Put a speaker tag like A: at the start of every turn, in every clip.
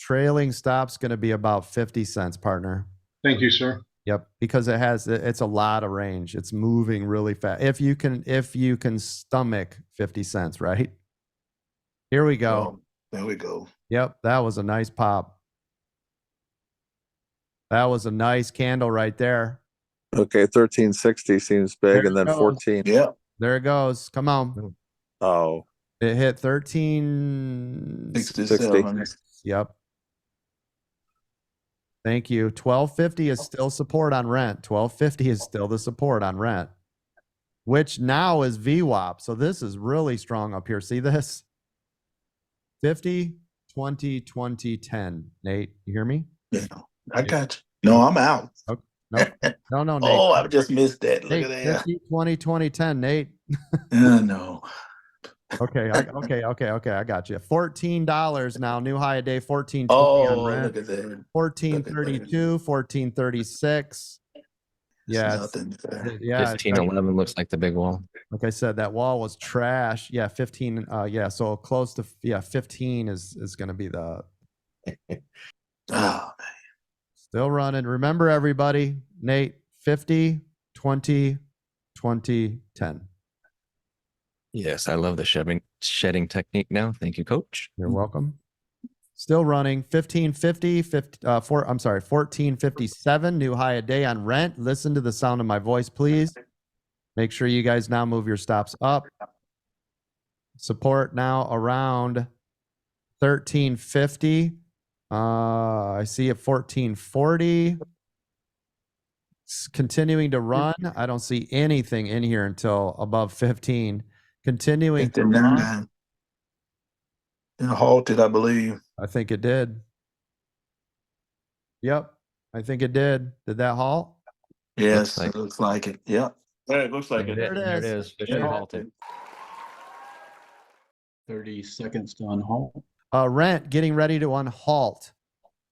A: Trailing stop's going to be about 50 cents, partner.
B: Thank you, sir.
A: Yep, because it's a lot of range. It's moving really fast. If you can stomach 50 cents, right? Here we go.
C: Oh, there we go.
A: Yep, that was a nice pop. That was a nice candle right there.
D: Okay, 1360 seems big,
A: There
D: and then
A: it goes.
D: 14.
C: Yeah.
A: There it goes. Come on.
D: Oh,
A: It hit 1360.
C: 67.
A: Yep. Thank you. 1250 is still support on rent. 1250 is still the support on rent, which now is VWAP. So this is really strong up here. See this? 50, 20, 20, 10. Nate, you hear me?
C: Yeah, I got you. No, I'm out.
A: Okay. No, Nate.
C: Oh, I just missed that. Look
A: Nate,
C: at that.
A: 50, 20, 20, 10. Nate.
C: No.
A: Okay. I got you. $14 now. New high a day. 14.20
C: Oh,
A: on rent.
C: look at that.
A: 14.32, 14.36. Yeah,
C: Nothing there.
A: yeah.
E: 1511 looks like the big wall.
A: Like I said, that wall was trash. Yeah, 15. Yeah, so close to 15 is going to be the
C: Oh,
A: still running. Remember, everybody, Nate, 50, 20, 20, 10.
E: Yes, I love the shedding technique now. Thank you, coach.
A: You're welcome. Still running 1550, 1457, new high a day on rent. Listen to the sound of my voice, please. Make sure you guys now move your stops up. Support now around 1350. I see it 1440. It's continuing to run. I don't see anything in here until above 15. Continuing to run.
C: And halted, I believe.
A: I think it did. Yep, I think it did. Did that halt?
C: Yes, it looks like it. Yep.
F: Yeah, it looks like it.
A: There it is.
E: Officially halted.
F: 30 seconds to unhalt.
A: Rent getting ready to unhalt.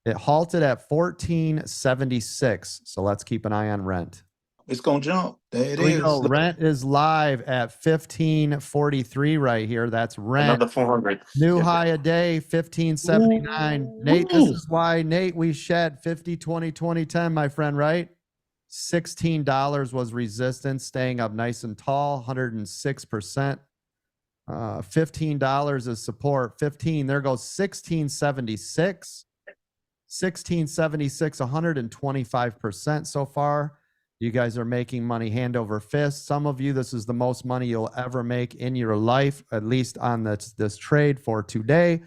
A: It halted at 1476. So let's keep an eye on rent.
C: It's gonna jump. There it
A: Here we
C: is.
A: go.
C: Look,
A: Rent is live at 1543 right here. That's rent.
F: Another 400.
A: New high a day, 1579. Nate, this is why, Nate, we shed 50, 20, 20, 10, my friend, right? $16 was resistance, staying up nice and tall, 106%. $15 is support. 15, there goes 1676. 1676, 125% so far. You guys are making money hand over fist. Some of you, this is the most money you'll ever make in your life, at least on this trade for today.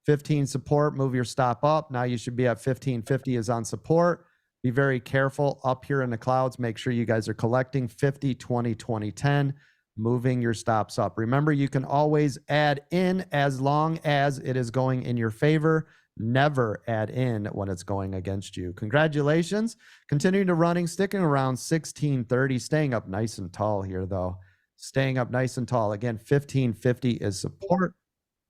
A: 15 support, move your stop up. Now you should be at 1550 is on support. Be very careful up here in the clouds. Make sure you guys are collecting 50, 20, 20, 10, moving your stops up. Remember, you can always add in as long as it is going in your favor. Never add in when it's going against you. Congratulations. Continuing to running, sticking around 1630, staying up nice and tall here, though. Staying up nice and tall. Again, 1550 is support.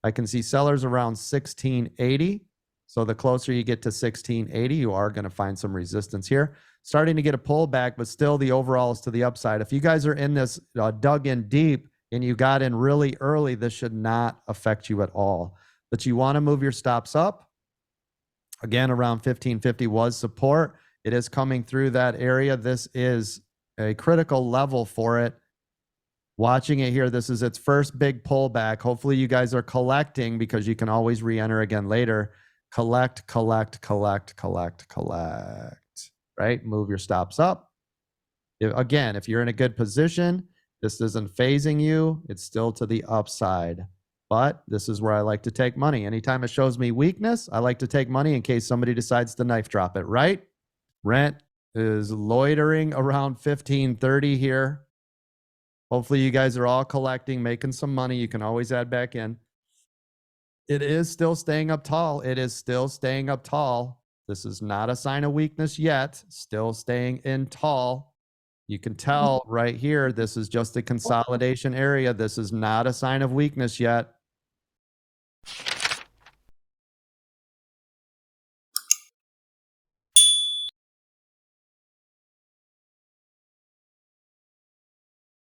A: I can see sellers around 1680. So the closer you get to 1680, you are going to find some resistance here. Starting to get a pullback, but still the overall is to the upside. If you guys are in this dug in deep and you got in really early, this should not affect you at all. But you want to move your stops up. Again, around 1550 was support. It is coming through that area. This is a critical level for it. Watching it here, this is its first big pullback. Hopefully you guys are collecting because you can always re-enter again later. Collect, collect, collect, collect, collect, right? Move your stops up. Again, if you're in a good position, this isn't phasing you. It's still to the upside. But this is where I like to take money. Anytime it shows me weakness, I like to take money in case somebody decides to knife drop it, right? Rent is loitering around 1530 here. Hopefully you guys are all collecting, making some money. You can always add back in. It is still staying up tall. It is still staying up tall. This is not a sign of weakness yet. Still staying in tall. You can tell right here, this is just a consolidation area. This is not a sign of weakness yet.